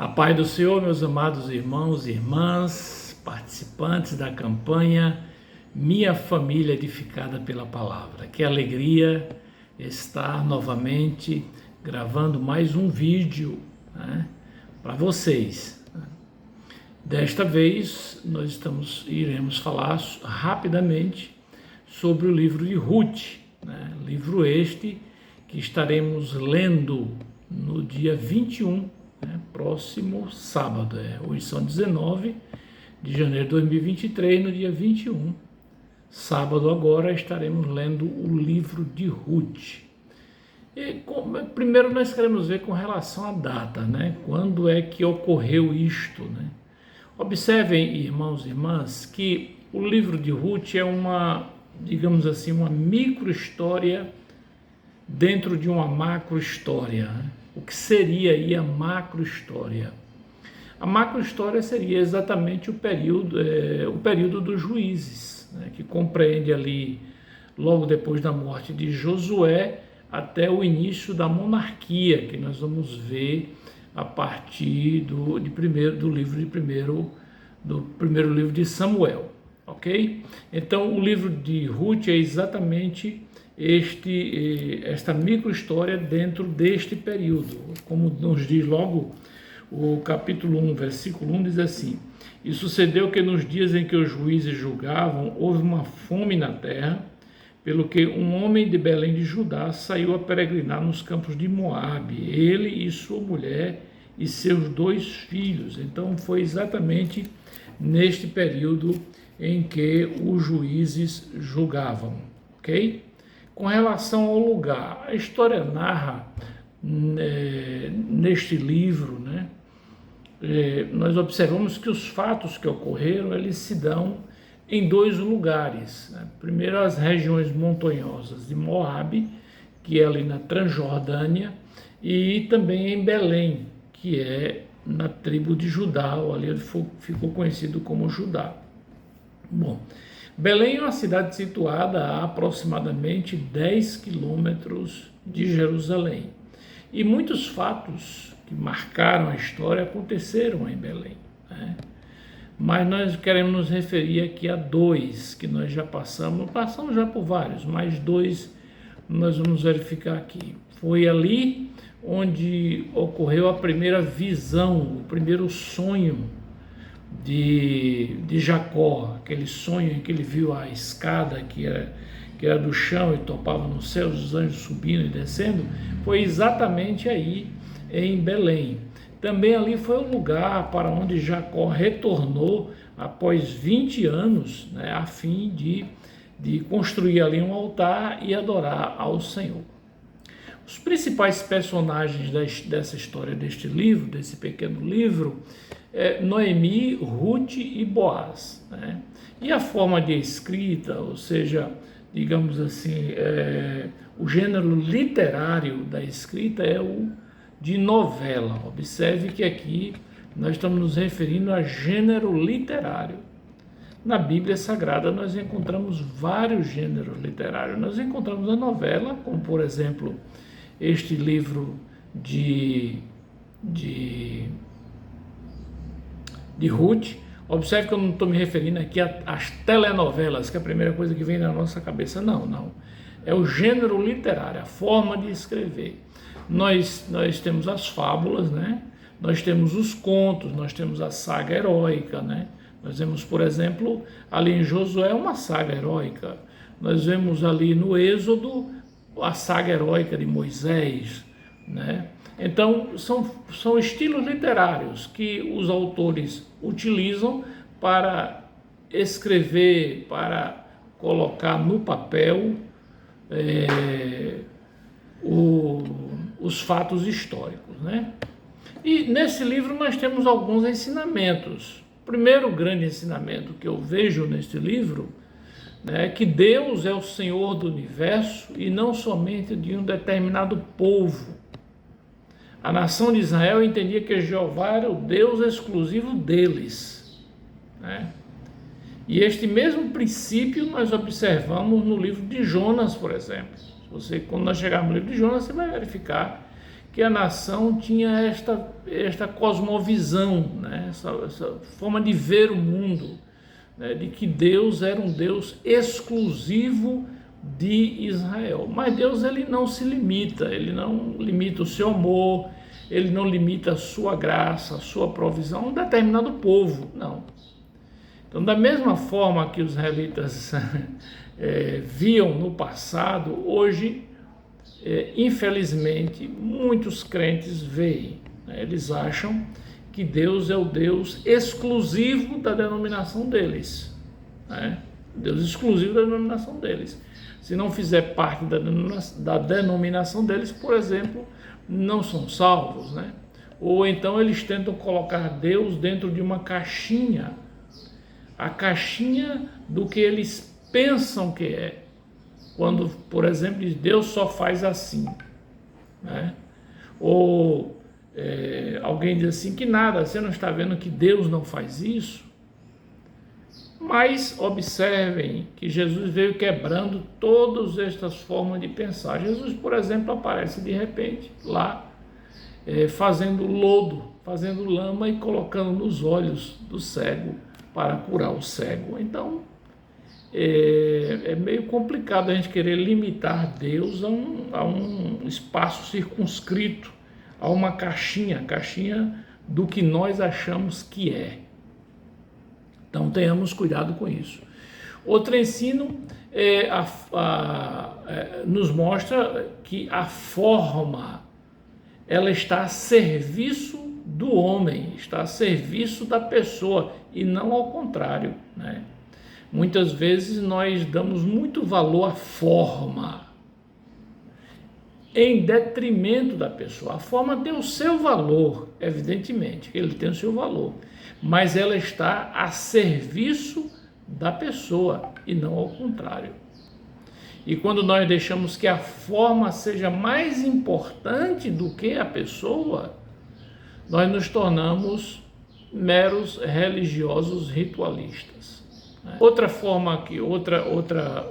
A paz do Senhor, meus amados irmãos e irmãs, participantes da campanha Minha Família Edificada pela Palavra. Que alegria estar novamente gravando mais um vídeo, para vocês. Desta vez nós iremos falar rapidamente sobre o livro de Ruth, livro este que estaremos lendo no dia 21, próximo sábado. Hoje são 19 de janeiro de 2023, no dia 21, sábado agora, estaremos lendo o livro de Ruth. Primeiro nós queremos ver com relação à data, quando é que ocorreu isto, Observem, irmãos e irmãs, que o livro de Ruth é uma, digamos assim, uma micro-história dentro de uma macro-história. O que seria aí a macro-história? A macro-história seria exatamente o período dos juízes, que compreende ali, logo depois da morte de Josué, até o início da monarquia, que nós vamos ver a partir do primeiro livro de Samuel, ok? Então, o livro de Ruth é exatamente esta micro-história dentro deste período. Como nos diz logo o capítulo 1, versículo 1, diz assim: E sucedeu que nos dias em que os juízes julgavam, houve uma fome na terra, pelo que um homem de Belém de Judá saiu a peregrinar nos campos de Moabe, ele e sua mulher e seus 2 filhos. Então foi exatamente neste período em que os juízes julgavam, ok? Com relação ao lugar, a história narra neste livro, nós observamos que os fatos que ocorreram, eles se dão em 2 lugares. Primeiro, as regiões montanhosas de Moabe, que é ali na Transjordânia, e também em Belém, que é na tribo de Judá, ou ali ficou conhecido como Judá. Bom, Belém é uma cidade situada a aproximadamente 10 quilômetros de Jerusalém. E muitos fatos que marcaram a história aconteceram em Belém, Mas nós queremos nos referir aqui a 2 que nós já passamos já por vários, mas 2 nós vamos verificar aqui. Foi ali onde ocorreu a primeira visão, o primeiro sonho de Jacó, aquele sonho em que ele viu a escada que era do chão e topava no céu, os anjos subindo e descendo, foi exatamente aí em Belém. Também ali foi o lugar para onde Jacó retornou após 20 anos, a fim de construir ali um altar e adorar ao Senhor. Os principais personagens dessa história, deste livro, desse pequeno livro, Noemi, Ruth e Boaz. E a forma de escrita, ou seja, digamos assim, o gênero literário da escrita é o de novela. Observe que aqui nós estamos nos referindo a gênero literário. Na Bíblia Sagrada nós encontramos vários gêneros literários. Nós encontramos a novela, como por exemplo este livro de Ruth. Observe que eu não estou me referindo aqui às telenovelas, que é a primeira coisa que vem na nossa cabeça. Não. É o gênero literário, a forma de escrever. Nós temos as fábulas, Nós temos os contos, nós temos a saga heróica, Nós vemos, por exemplo, ali em Josué uma saga heróica. Nós vemos ali no Êxodo a saga heróica de Moisés, Então, são estilos literários que os autores utilizam para escrever, para colocar no papel os fatos históricos, E nesse livro nós temos alguns ensinamentos. O primeiro grande ensinamento que eu vejo neste livro é que Deus é o Senhor do universo e não somente de um determinado povo. A nação de Israel entendia que Jeová era o Deus exclusivo deles, E este mesmo princípio nós observamos no livro de Jonas, por exemplo. Quando nós chegarmos no livro de Jonas, você vai verificar que a nação tinha esta cosmovisão, né? Essa forma de ver o mundo, né? De que Deus era um Deus exclusivo de Israel. Mas Deus, ele não se limita, ele não limita o seu amor, ele não limita a sua graça, a sua provisão a um determinado povo, não. Então, da mesma forma que os israelitas viam no passado, hoje, infelizmente, muitos crentes veem, né? Eles acham que Deus é o Deus exclusivo da denominação deles, né? Deus exclusivo da denominação deles. Se não fizer parte da denominação deles, por exemplo, não são salvos, né? Ou então eles tentam colocar Deus dentro de uma caixinha, a caixinha do que eles pensam que é. Quando, por exemplo, diz, Deus só faz assim, né? Ou alguém diz assim, que nada, você não está vendo que Deus não faz isso? Mas observem que Jesus veio quebrando todas estas formas de pensar. Jesus, por exemplo, aparece de repente lá, fazendo lodo, fazendo lama e colocando nos olhos do cego para curar o cego. Então, é meio complicado a gente querer limitar Deus a um espaço circunscrito, a uma caixinha do que nós achamos que é. Então, tenhamos cuidado com isso. Outro ensino nos mostra que a forma, ela está a serviço do homem, está a serviço da pessoa e não ao contrário, né? Muitas vezes nós damos muito valor à forma, em detrimento da pessoa. A forma tem o seu valor, evidentemente, ele tem o seu valor, mas ela está a serviço da pessoa e não ao contrário. E quando nós deixamos que a forma seja mais importante do que a pessoa, nós nos tornamos meros religiosos ritualistas. Outra forma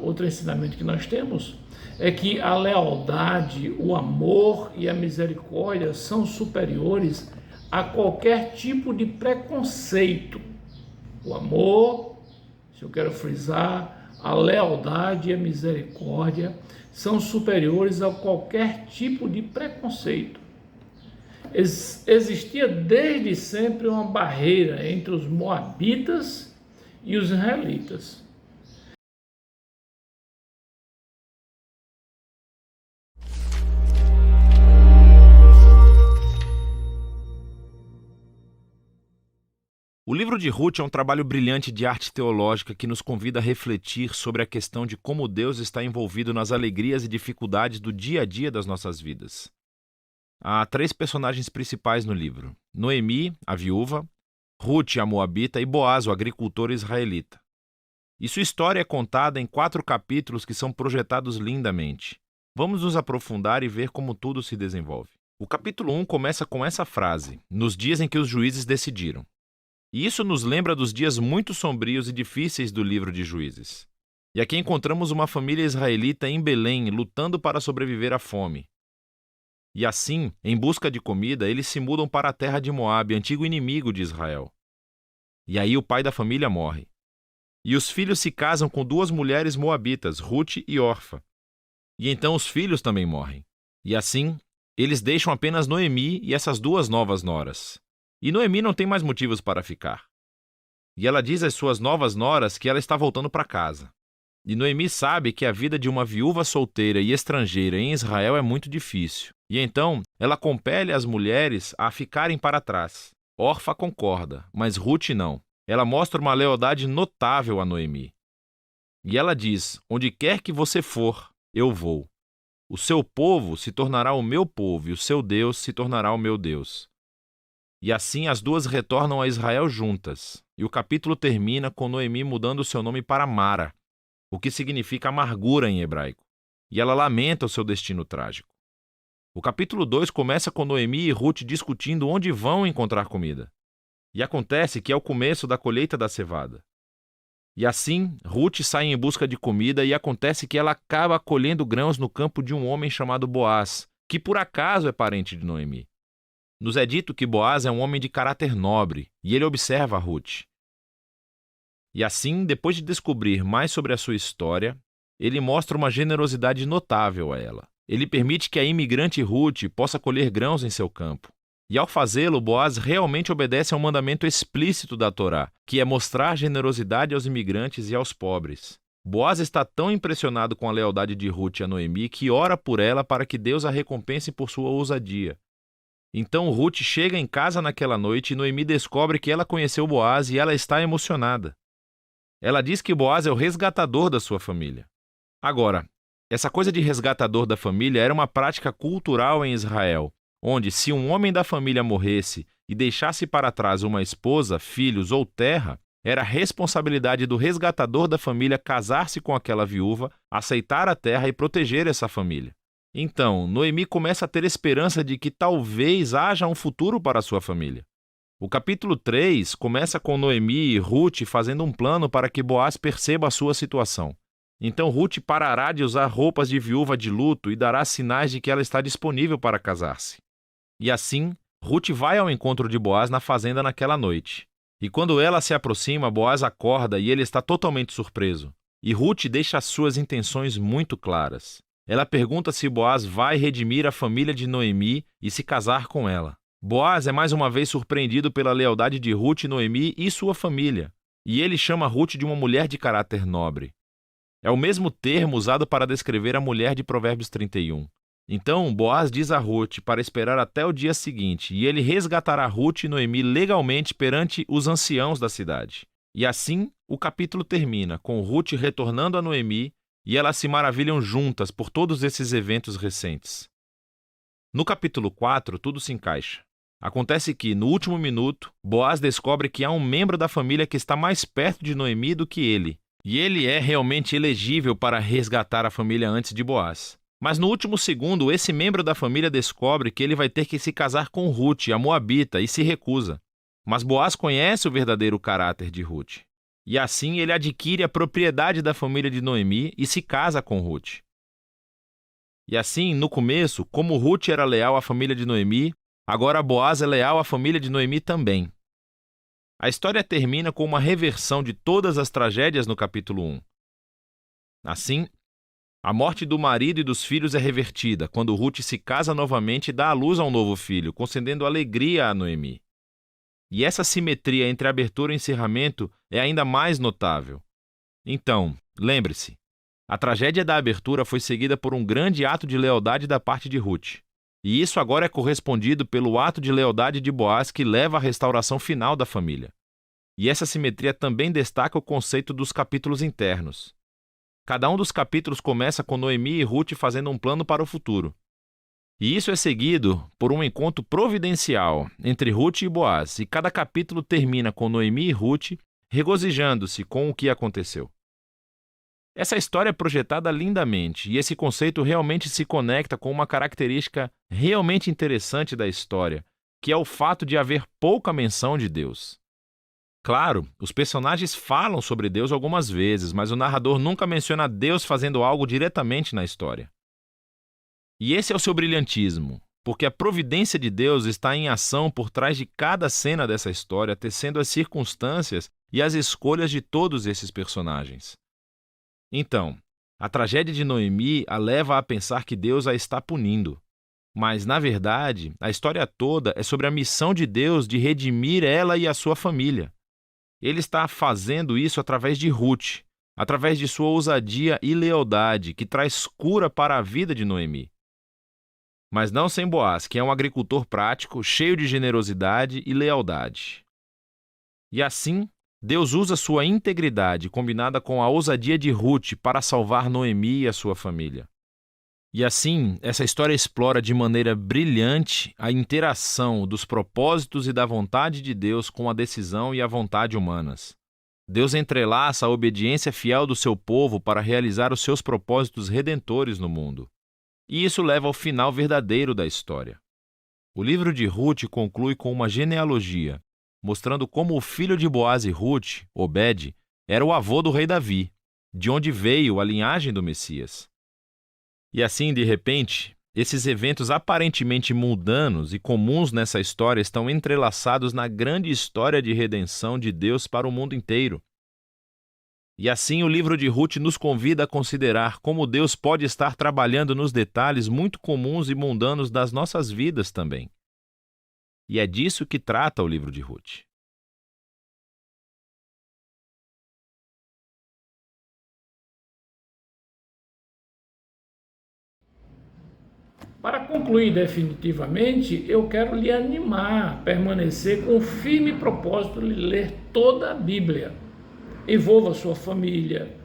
outro ensinamento que nós temos é que a lealdade, o amor e a misericórdia são superiores a qualquer tipo de preconceito. O amor, se eu quero frisar, a lealdade e a misericórdia são superiores a qualquer tipo de preconceito. Existia desde sempre uma barreira entre os moabitas e os israelitas. O livro de Ruth é um trabalho brilhante de arte teológica que nos convida a refletir sobre a questão de como Deus está envolvido nas alegrias e dificuldades do dia a dia das nossas vidas. Há 3 personagens principais no livro: Noemi, a viúva, Ruth, a moabita, e Boaz, o agricultor israelita. E sua história é contada em 4 capítulos que são projetados lindamente. Vamos nos aprofundar e ver como tudo se desenvolve. O capítulo 1 começa com essa frase: nos dias em que os juízes decidiram. E isso nos lembra dos dias muito sombrios e difíceis do livro de Juízes. E aqui encontramos uma família israelita em Belém lutando para sobreviver à fome. E assim, em busca de comida, eles se mudam para a terra de Moabe, antigo inimigo de Israel. E aí o pai da família morre. E os filhos se casam com 2 mulheres moabitas, Ruth e Orfa. E então os filhos também morrem. E assim, eles deixam apenas Noemi e essas 2 novas noras. E Noemi não tem mais motivos para ficar. E ela diz às suas novas noras que ela está voltando para casa. E Noemi sabe que a vida de uma viúva solteira e estrangeira em Israel é muito difícil. E então, ela compele as mulheres a ficarem para trás. Orfa concorda, mas Ruth não. Ela mostra uma lealdade notável a Noemi. E ela diz: onde quer que você for, eu vou. O seu povo se tornará o meu povo e o seu Deus se tornará o meu Deus. E assim as 2 retornam a Israel juntas. E o capítulo termina com Noemi mudando seu nome para Mara, o que significa amargura em hebraico. E ela lamenta o seu destino trágico. O capítulo 2 começa com Noemi e Ruth discutindo onde vão encontrar comida. E acontece que é o começo da colheita da cevada. E assim, Ruth sai em busca de comida e acontece que ela acaba colhendo grãos no campo de um homem chamado Boaz, que por acaso é parente de Noemi. Nos é dito que Boaz é um homem de caráter nobre e ele observa a Ruth. E assim, depois de descobrir mais sobre a sua história, ele mostra uma generosidade notável a ela. Ele permite que a imigrante Ruth possa colher grãos em seu campo. E ao fazê-lo, Boaz realmente obedece a um mandamento explícito da Torá, que é mostrar generosidade aos imigrantes e aos pobres. Boaz está tão impressionado com a lealdade de Ruth a Noemi que ora por ela para que Deus a recompense por sua ousadia. Então Ruth chega em casa naquela noite e Noemi descobre que ela conheceu Boaz e ela está emocionada. Ela diz que Boaz é o resgatador da sua família. Agora, essa coisa de resgatador da família era uma prática cultural em Israel, onde se um homem da família morresse e deixasse para trás uma esposa, filhos ou terra, era responsabilidade do resgatador da família casar-se com aquela viúva, aceitar a terra e proteger essa família. Então, Noemi começa a ter esperança de que talvez haja um futuro para a sua família. O capítulo 3 começa com Noemi e Ruth fazendo um plano para que Boaz perceba a sua situação. Então Ruth parará de usar roupas de viúva de luto e dará sinais de que ela está disponível para casar-se. E assim, Ruth vai ao encontro de Boaz na fazenda naquela noite. E quando ela se aproxima, Boaz acorda e ele está totalmente surpreso. E Ruth deixa as suas intenções muito claras. Ela pergunta se Boaz vai redimir a família de Noemi e se casar com ela. Boaz é mais uma vez surpreendido pela lealdade de Ruth, Noemi e sua família. E ele chama Ruth de uma mulher de caráter nobre. É o mesmo termo usado para descrever a mulher de Provérbios 31. Então, Boaz diz a Ruth para esperar até o dia seguinte, e ele resgatará Ruth e Noemi legalmente perante os anciãos da cidade. E assim, o capítulo termina, com Ruth retornando a Noemi, e elas se maravilham juntas por todos esses eventos recentes. No capítulo 4, tudo se encaixa. Acontece que, no último minuto, Boaz descobre que há um membro da família que está mais perto de Noemi do que ele, e ele é realmente elegível para resgatar a família antes de Boaz. Mas no último segundo, esse membro da família descobre que ele vai ter que se casar com Ruth, a moabita, e se recusa. Mas Boaz conhece o verdadeiro caráter de Ruth. E assim ele adquire a propriedade da família de Noemi e se casa com Ruth. E assim, no começo, como Ruth era leal à família de Noemi, agora Boaz é leal à família de Noemi também. A história termina com uma reversão de todas as tragédias no capítulo 1. Assim, a morte do marido e dos filhos é revertida, quando Ruth se casa novamente e dá à luz a um novo filho, concedendo alegria a Noemi. E essa simetria entre abertura e encerramento é ainda mais notável. Então, lembre-se, a tragédia da abertura foi seguida por um grande ato de lealdade da parte de Ruth. E isso agora é correspondido pelo ato de lealdade de Boaz que leva à restauração final da família. E essa simetria também destaca o conceito dos capítulos internos. Cada um dos capítulos começa com Noemi e Ruth fazendo um plano para o futuro. E isso é seguido por um encontro providencial entre Ruth e Boaz, e cada capítulo termina com Noemi e Ruth regozijando-se com o que aconteceu. Essa história é projetada lindamente, e esse conceito realmente se conecta com uma característica realmente interessante da história, que é o fato de haver pouca menção de Deus. Claro, os personagens falam sobre Deus algumas vezes, mas o narrador nunca menciona Deus fazendo algo diretamente na história. E esse é o seu brilhantismo, porque a providência de Deus está em ação por trás de cada cena dessa história, tecendo as circunstâncias e as escolhas de todos esses personagens. Então, a tragédia de Noemi a leva a pensar que Deus a está punindo. Mas, na verdade, a história toda é sobre a missão de Deus de redimir ela e a sua família. Ele está fazendo isso através de Ruth, através de sua ousadia e lealdade, que traz cura para a vida de Noemi. Mas não sem Boaz, que é um agricultor prático, cheio de generosidade e lealdade. E assim, Deus usa sua integridade combinada com a ousadia de Ruth para salvar Noemi e a sua família. E assim, essa história explora de maneira brilhante a interação dos propósitos e da vontade de Deus com a decisão e a vontade humanas. Deus entrelaça a obediência fiel do seu povo para realizar os seus propósitos redentores no mundo. E isso leva ao final verdadeiro da história. O livro de Ruth conclui com uma genealogia, mostrando como o filho de Boaz e Ruth, Obed, era o avô do rei Davi, de onde veio a linhagem do Messias. E assim, de repente, Esses eventos aparentemente mundanos e comuns nessa história estão entrelaçados na grande história de redenção de Deus para o mundo inteiro. E assim o livro de Ruth nos convida a considerar como Deus pode estar trabalhando nos detalhes muito comuns e mundanos das nossas vidas também. E é disso que trata o livro de Ruth. Para concluir definitivamente, eu quero lhe animar a permanecer com o firme propósito de ler toda a Bíblia. Envolva sua família,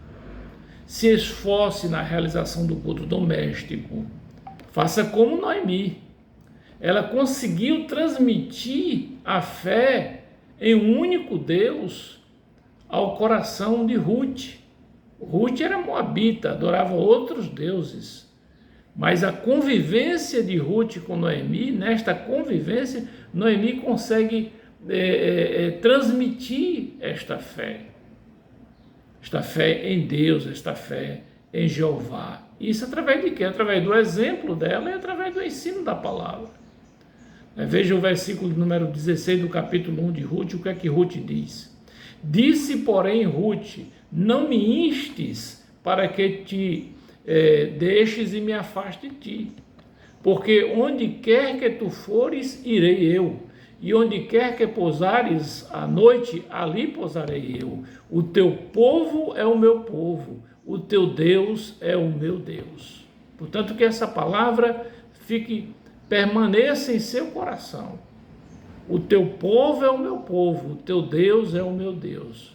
se esforce na realização do culto doméstico. Faça como Noemi. Ela conseguiu transmitir a fé em um único Deus ao coração de Ruth. Ruth era moabita, adorava outros deuses. Mas a convivência de Ruth com Noemi, nesta convivência, Noemi consegue transmitir esta fé em Deus, esta fé em Jeová. Isso através de quê? Através do exemplo dela e através do ensino da palavra. Veja o versículo número 16 do capítulo 1 de Ruth, o que é que Ruth diz? Disse, porém, Ruth, não me instes para que te deixes e me afaste de ti, porque onde quer que tu fores, irei eu, e onde quer que pousares à noite, ali pousarei eu. O teu povo é o meu povo, o teu Deus é o meu Deus. Portanto, que essa palavra permaneça em seu coração. O teu povo é o meu povo, o teu Deus é o meu Deus.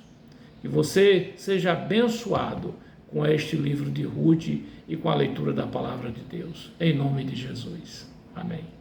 Que você seja abençoado com este livro de Ruth e com a leitura da palavra de Deus. Em nome de Jesus. Amém.